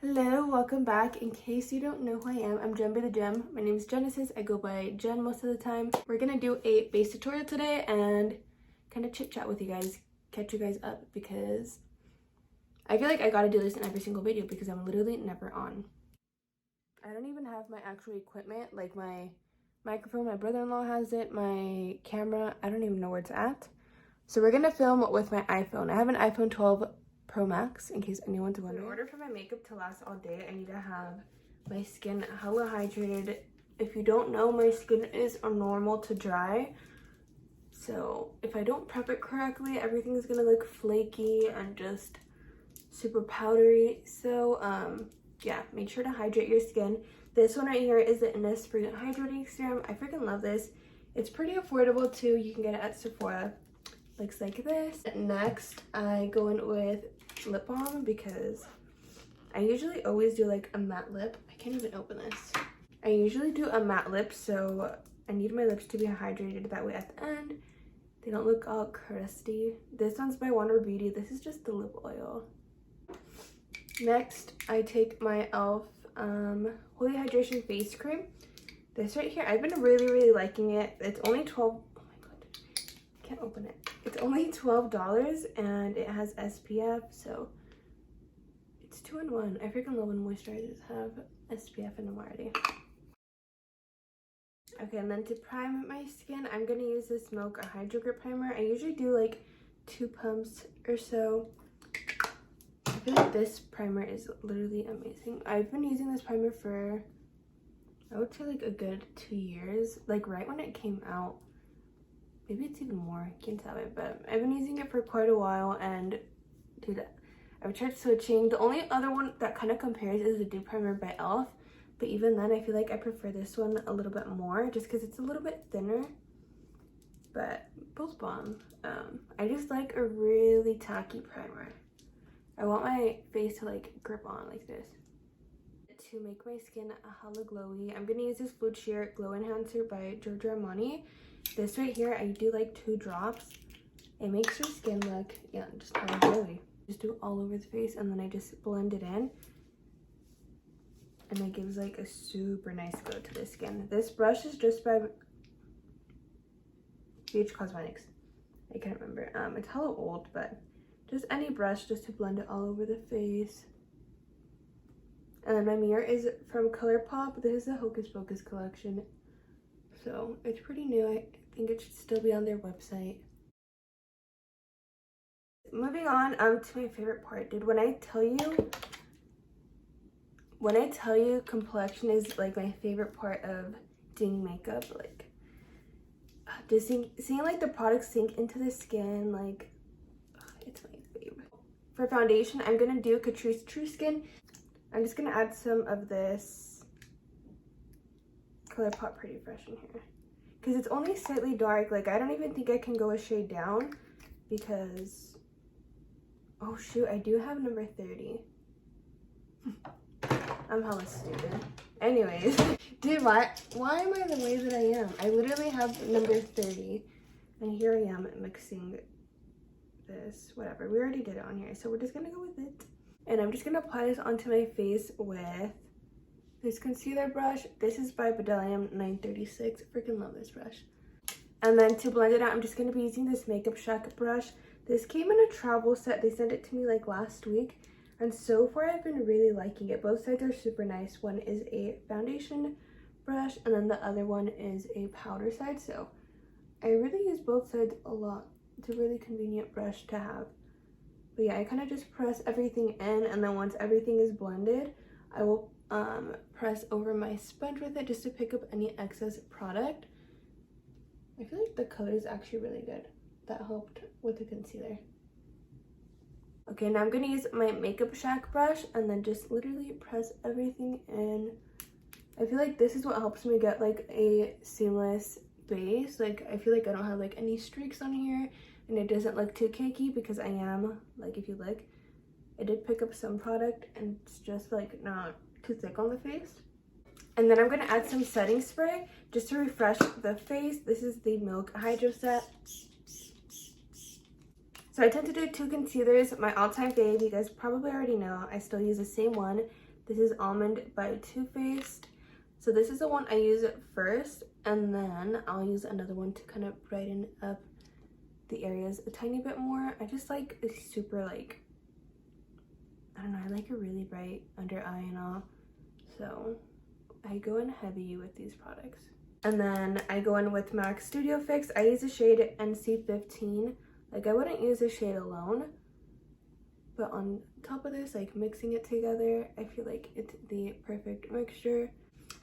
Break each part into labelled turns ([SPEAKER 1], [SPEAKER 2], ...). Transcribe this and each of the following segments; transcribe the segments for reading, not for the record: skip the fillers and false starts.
[SPEAKER 1] Hello, welcome back. In case you don't know who I am, I'm genbthegem. My name is Genesis. I go by Jen most of the time. We're gonna do a base tutorial today and kind of chit chat with you guys, catch you guys up, because I feel like I gotta do this in every single video because I'm literally never on. I don't even have my actual equipment, like my microphone. My brother-in-law has it, my camera. I don't even know where it's at. So we're gonna film with my iPhone. I have an iPhone 12 Pro Max, in case anyone's wondering. In order for my makeup to last all day, I need to have my skin hella hydrated. If you don't know, my skin is normal to dry. So if I don't prep it correctly, everything's gonna look flaky and just super powdery. So yeah, make sure to hydrate your skin. This one right here is the Innisfree Hydrating Serum. I freaking love this. It's pretty affordable too. You can get it at Sephora. Looks like this. Next, I go in with lip balm because I usually always do like a matte lip. I can't even open this. I usually do a matte lip, so I need my lips to be hydrated. That way at the end, they don't look all crusty. This one's by Wonder Beauty. This is just the lip oil. Next, I take my e.l.f. Holy Hydration Face Cream. This right here, I've been really liking it. It's only oh my god, I can't open it. It's only $12 and it has SPF, so it's 2-in-1. I freaking love when moisturizers have SPF in them already. Okay, and then to prime my skin, I'm gonna use this Milk Hydro Grip Primer. I usually do like 2 pumps or so. I feel like this primer is literally amazing. I've been using this primer for, I would say, like a good 2 years, like right when it came out. Maybe it's even more, I can't tell it, but I've been using it for quite a while, and dude, I've tried switching. The only other one that kind of compares is the Dew Primer by e.l.f. But even then, I feel like I prefer this one a little bit more, just because it's a little bit thinner, but both bomb. I just like a really tacky primer. I want my face to like grip on like this. To make my skin hella glowy, I'm gonna use this Blue Sheer Glow Enhancer by Giorgio Armani. This right here, I do like 2 drops. It makes your skin look, yeah, just kind of glowy. Just do it all over the face, and then I just blend it in. And it gives like a super nice glow to the skin. This brush is just by BH Cosmetics. I can't remember. It's hella old, but just any brush just to blend it all over the face. And then my mirror is from ColourPop. This is the Hocus Pocus collection. So it's pretty new. I think it should still be on their website. Moving on to my favorite part, dude. When I tell you complexion is like my favorite part of doing makeup, like just seeing like the products sink into the skin, like it's my favorite. For foundation, I'm gonna do Catrice True Skin. I'm just gonna add some of this ColourPop Pretty Fresh in here because it's only slightly dark. Like I don't even think I can go a shade down because, oh shoot, I do have number 30. I'm hella stupid. Anyways, dude, why am I the way that I am? I literally have number 30, and here I am mixing this. Whatever, we already did it on here, so we're just gonna go with it. And I'm just gonna apply this onto my face with this concealer brush. This is by Dandelion 936. Freaking love this brush. And then to blend it out, I'm just going to be using this Makeup Shack brush. This came in a travel set. They sent it to me like last week. And so far, I've been really liking it. Both sides are super nice. One is a foundation brush, and then the other one is a powder side. So I really use both sides a lot. It's a really convenient brush to have. But yeah, I kind of just press everything in, and then once everything is blended, I will press over my sponge with it just to pick up any excess product. I feel like the color is actually really good. That helped with the concealer. Okay, now I'm gonna use my Makeup Shack brush and then just literally press everything in. I feel like this is what helps me get like a seamless base. Like I feel like I don't have like any streaks on here, and it doesn't look too cakey because I am, like, if you look, I did pick up some product and it's just like not too thick on the face. And then I'm going to add some setting spray just to refresh the face. This is the Milk Hydro Set. So I tend to do 2 concealers. My all-time fave, you guys probably already know, I still use the same one. This is Almond by Too Faced. So this is the one I use first, and then I'll use another one to kind of brighten up the areas a tiny bit more. I just like a super like, I don't know, I like a really bright under eye and all. So I go in heavy with these products. And then I go in with MAC Studio Fix. I use the shade NC15. Like I wouldn't use the shade alone, but on top of this, like mixing it together, I feel like it's the perfect mixture.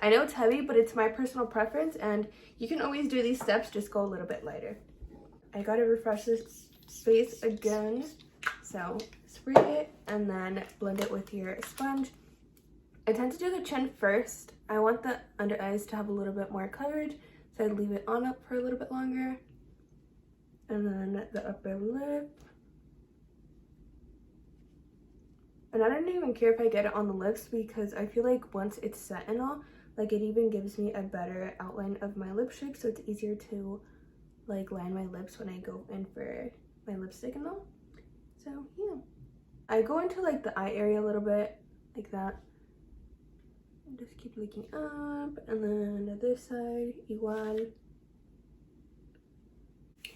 [SPEAKER 1] I know it's heavy, but it's my personal preference, and you can always do these steps, just go a little bit lighter. I gotta refresh this face again, so spray it and then blend it with your sponge. I tend to do the chin first. I want the under eyes to have a little bit more coverage, so I leave it on up for a little bit longer. And then the upper lip. And I don't even care if I get it on the lips, because I feel like once it's set and all, like it even gives me a better outline of my lip shape, so it's easier to like line my lips when I go in for my lipstick and all. So yeah, I go into like the eye area a little bit like that. Just keep looking up, and then this side, igual.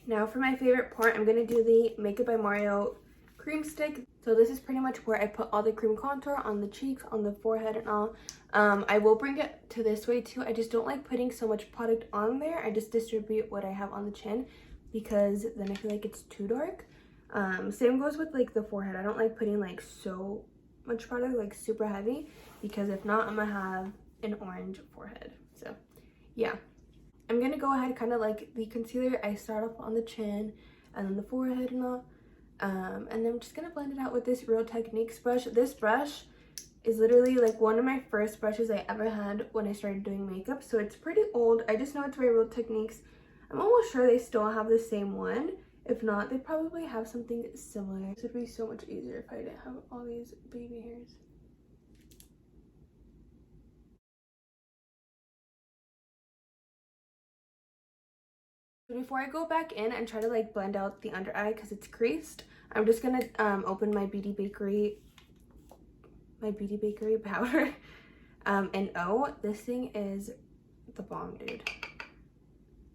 [SPEAKER 1] Now for my favorite part, I'm gonna do the Makeup by Mario cream stick. So this is pretty much where I put all the cream contour on the cheeks, on the forehead and all. I will bring it to this way too. I just don't like putting so much product on there. I just distribute what I have on the chin, because then I feel like it's too dark. Same goes with like the forehead. I don't like putting like so much product, like super heavy, because if not, I'm gonna have an orange forehead. So yeah, I'm gonna go ahead kind of like the concealer. I start off on the chin and then the forehead and all. And then I'm just gonna blend it out with this Real Techniques brush. This brush is literally like one of my first brushes I ever had when I started doing makeup, so it's pretty old. I just know it's by Real Techniques. I'm almost sure they still have the same one. If not, they probably have something similar. This would be so much easier if I didn't have all these baby hairs. Before I go back in and try to like blend out the under eye because it's creased, I'm just gonna open my Bakerie powder and oh, this thing is the bomb, dude.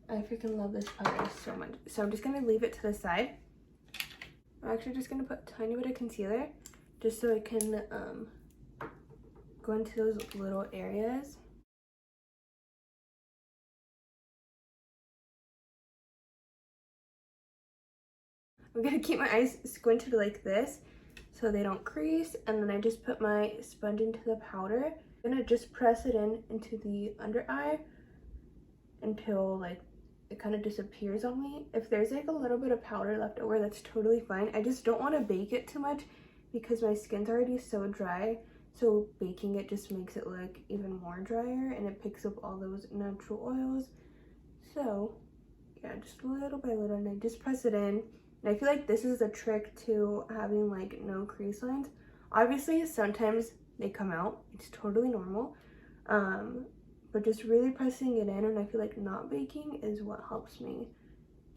[SPEAKER 1] I freaking love this powder so much. So I'm just gonna leave it to the side. I'm actually just gonna put a tiny bit of concealer just so I can go into those little areas. I'm gonna keep my eyes squinted like this so they don't crease, and then I just put my sponge into the powder. I'm gonna just press it into the under eye until like it kind of disappears on me. If there's like a little bit of powder left over, that's totally fine. I just don't want to bake it too much because my skin's already so dry, so baking it just makes it look even more drier, and it picks up all those natural oils. So yeah, just little by little, and I just press it in. And I feel like this is a trick to having like no crease lines. Obviously sometimes they come out, it's totally normal, but just really pressing it in, and I feel like not baking is what helps me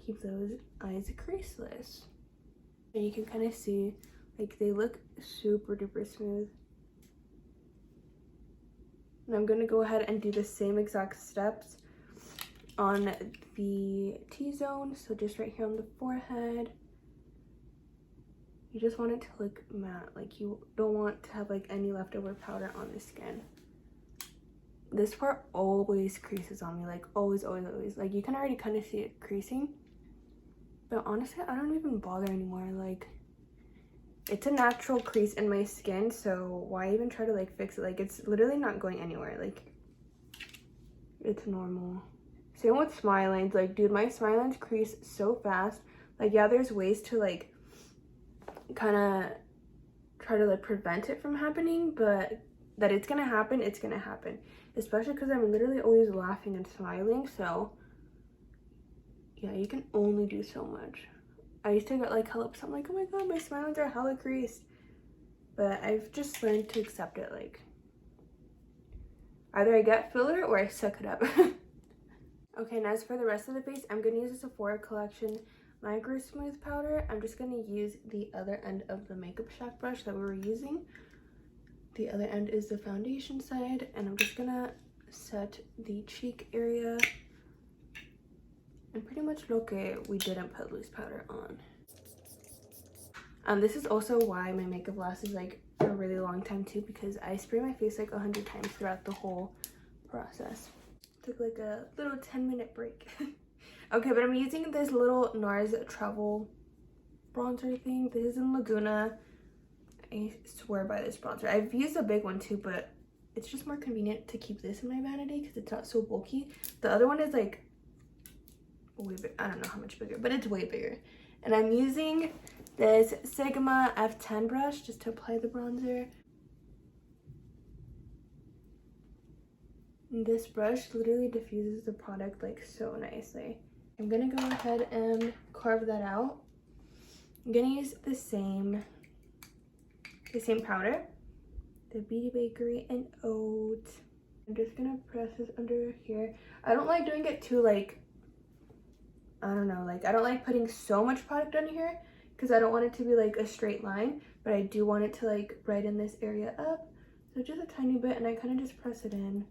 [SPEAKER 1] keep those eyes creaseless. And you can kind of see like they look super duper smooth. And I'm gonna go ahead and do the same exact steps on the T-zone, so just right here on the forehead. You just want it to look matte, like you don't want to have like any leftover powder on the skin. This part always creases on me, like always. Like you can already kind of see it creasing, but honestly I don't even bother anymore. Like it's a natural crease in my skin, so why even try to like fix it? Like it's literally not going anywhere, like it's normal. Same with smile lines. Like dude, my smile lines crease so fast. Like yeah, there's ways to like kind of try to like prevent it from happening, but that it's gonna happen, it's gonna happen, especially because I'm literally always laughing and smiling. So yeah, you can only do so much. I used to get like hella upset. I'm like, oh my god, my smile lines are hella creased, but I've just learned to accept it. Like either I get filler or I suck it up. Okay, and as for the rest of the face, I'm gonna use the Sephora collection Microsmooth powder. I'm just gonna use the other end of the makeup shaft brush that we were using the other end is the foundation side, and I'm just gonna set the cheek area. And pretty much look at we didn't put loose powder on. This is also why my makeup lasts like for a really long time too, because I spray my face like 100 times throughout the whole process. Took like a little 10-minute break. Okay, but I'm using this little NARS travel bronzer thing. This is in Laguna. I swear by this bronzer. I've used a big one too, but it's just more convenient to keep this in my vanity because it's not so bulky. The other one is like way big. I don't know how much bigger, but it's way bigger. And I'm using this Sigma F10 brush just to apply the bronzer. And this brush literally diffuses the product like so nicely. I'm gonna go ahead and carve that out. I'm gonna use the same powder, the Bakerie and Oat. I'm just gonna press this under here. I don't like doing it too like, I don't know, like I don't like putting so much product on here because I don't want it to be like a straight line, but I do want it to like brighten this area up. So just a tiny bit, and I kind of just press it in.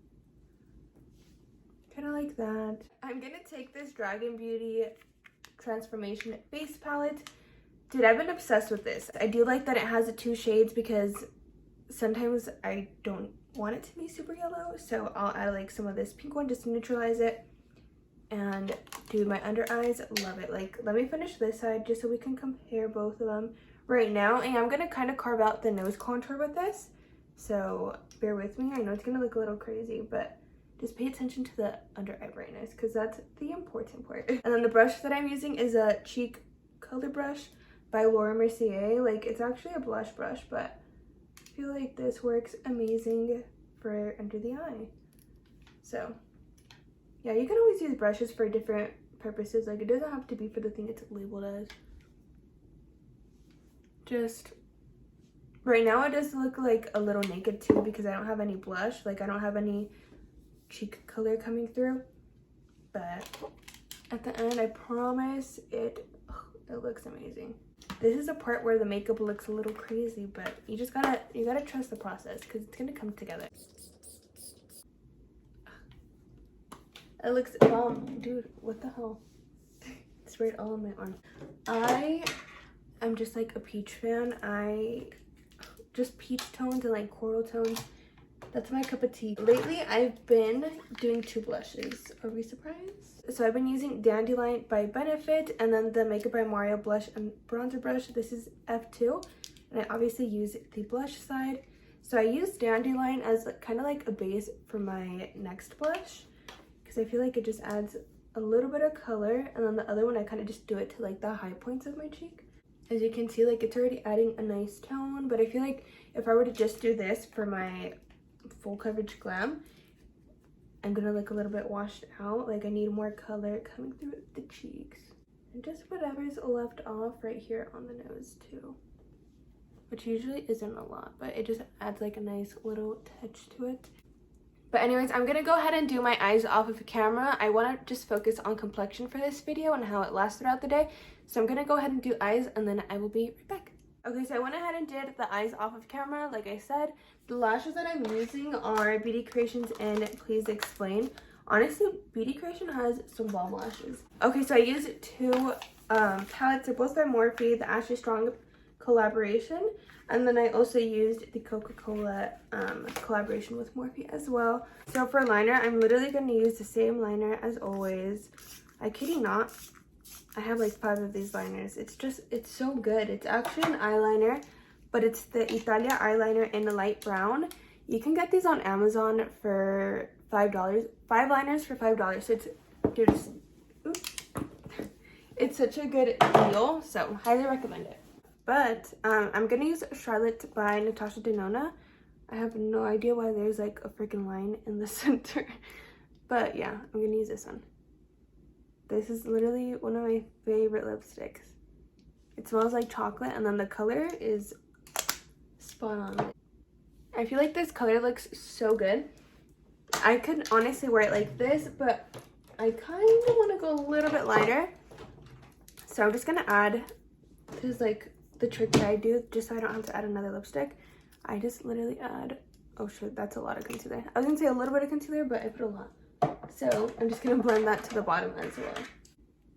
[SPEAKER 1] Kind of like that. I'm gonna take this Dragun Beauty Transformation Face Palette. Dude, I've been obsessed with this. I do like that it has the 2 shades because sometimes I don't want it to be super yellow. So I'll add like some of this pink one just to neutralize it. And do my under eyes. Love it. Like, let me finish this side just so we can compare both of them right now. And I'm gonna kind of carve out the nose contour with this. So bear with me. I know it's gonna look a little crazy, but just pay attention to the under eye brightness because that's the important part. And then the brush that I'm using is a cheek color brush by Laura Mercier. Like, it's actually a blush brush, but I feel like this works amazing for under the eye. So yeah, you can always use brushes for different purposes. Like, it doesn't have to be for the thing it's labeled as. Just right now it does look like a little naked too because I don't have any blush. Like, I don't have any cheek color coming through, but at the end I promise it looks amazing. This is a part where the makeup looks a little crazy, but you gotta trust the process because it's gonna come together. It looks bomb. Dude, what the hell? It sprayed all on my arm. I am just like a peach fan. Just peach tones and like coral tones. That's my cup of tea. Lately, I've been doing 2 blushes. Are we surprised? So I've been using Dandelion by Benefit and then the Makeup by Mario blush and bronzer brush. This is F2. And I obviously use the blush side. So I use Dandelion as kind of like a base for my next blush because I feel like it just adds a little bit of color. And then the other one, I kind of just do it to like the high points of my cheek. As you can see, like it's already adding a nice tone. But I feel like if I were to just do this for my full coverage glam, I'm gonna look a little bit washed out. Like, I need more color coming through the cheeks and just whatever's left off right here on the nose too, which usually isn't a lot, but it just adds like a nice little touch to it. But anyways, I'm gonna go ahead and do my eyes off of camera. I want to just focus on complexion for this video and how it lasts throughout the day, so I'm gonna go ahead and do eyes and then I will be right back. Okay, so I went ahead and did the eyes off of camera. Like I said, the lashes that I'm using are Beauty Creations and Please Explain. Honestly, Beauty Creation has some bomb lashes. Okay, so I used 2 palettes. They're both by Morphe, the Ashley Strong collaboration. And then I also used the Coca-Cola collaboration with Morphe as well. So for liner, I'm literally going to use the same liner as always. I kid you not. I have like 5 of these liners. It's so good. It's actually an eyeliner, but it's the Italia eyeliner in a light brown. You can get these on Amazon for $5. 5 liners for $5. So it's such a good deal. So highly recommend it. But I'm gonna use Charlotte by Natasha Denona. I have no idea why there's like a freaking line in the center. But yeah, I'm gonna use this one. This is literally one of my favorite lipsticks. It smells like chocolate, and then the color is spot on. I feel like this color looks so good. I could honestly wear it like this, but I kind of want to go a little bit lighter. So I'm just going to add, this is like the trick that I do, just so I don't have to add another lipstick. I just literally add, oh shit, that's a lot of concealer. I was gonna say a little bit of concealer, but I put a lot. So I'm just gonna blend that to the bottom as well.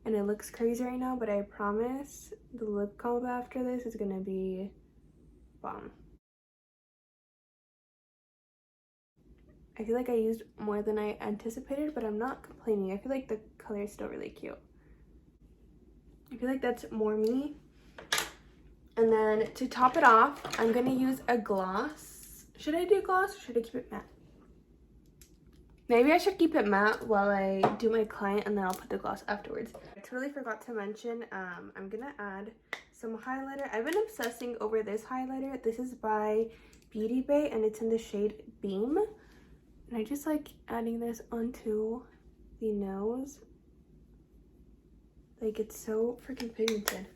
[SPEAKER 1] And it looks crazy right now, but I promise the lip combo after this is gonna be bomb. I feel like I used more than I anticipated, but I'm not complaining. I feel like the color is still really cute. I feel like that's more me. And then to top it off, I'm gonna use a gloss. Should I do gloss or should I keep it matte? Maybe I should keep it matte while I do my client, and then I'll put the gloss afterwards. I totally forgot to mention, I'm gonna add some highlighter. I've been obsessing over this highlighter. This is by Beauty Bay and it's in the shade Beam. And I just like adding this onto the nose. Like, it's so freaking pigmented.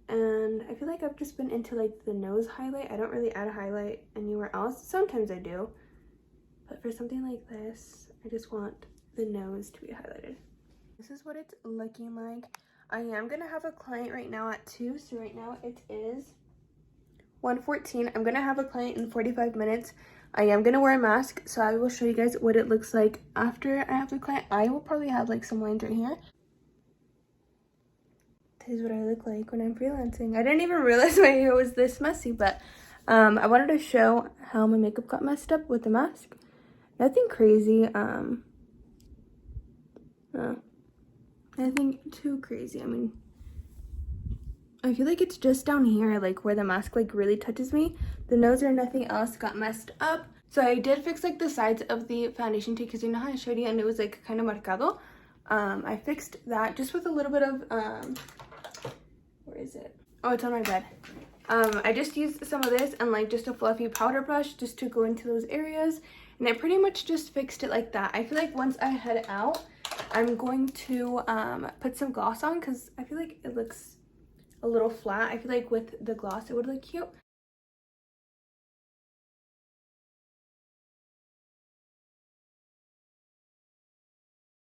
[SPEAKER 1] And I feel like I've just been into like the nose highlight. I don't really add a highlight anywhere else. Sometimes I do. But for something like this, I just want the nose to be highlighted. This is what it's looking like. I am gonna have a client right now at 2. So right now it is 1:14. I'm gonna have a client in 45 minutes. I am gonna wear a mask, so I will show you guys what it looks like after I have the client. I will probably have like some lines right here. This is what I look like when I'm freelancing. I didn't even realize my hair was this messy, but I wanted to show how my makeup got messed up with the mask. Nothing crazy. Nothing too crazy. I mean, I feel like it's just down here, like where the mask like really touches me. The nose or nothing else got messed up. So I did fix like the sides of the foundation too, because you know how I showed you and it was like kind of marcado. I fixed that just with a little bit of where is it? Oh, it's on my bed. I just used some of this and like just a fluffy powder brush just to go into those areas, and I pretty much just fixed it like that. I feel like once I head out, I'm going to put some gloss on because I feel like it looks a little flat. I feel like with the gloss it would look cute.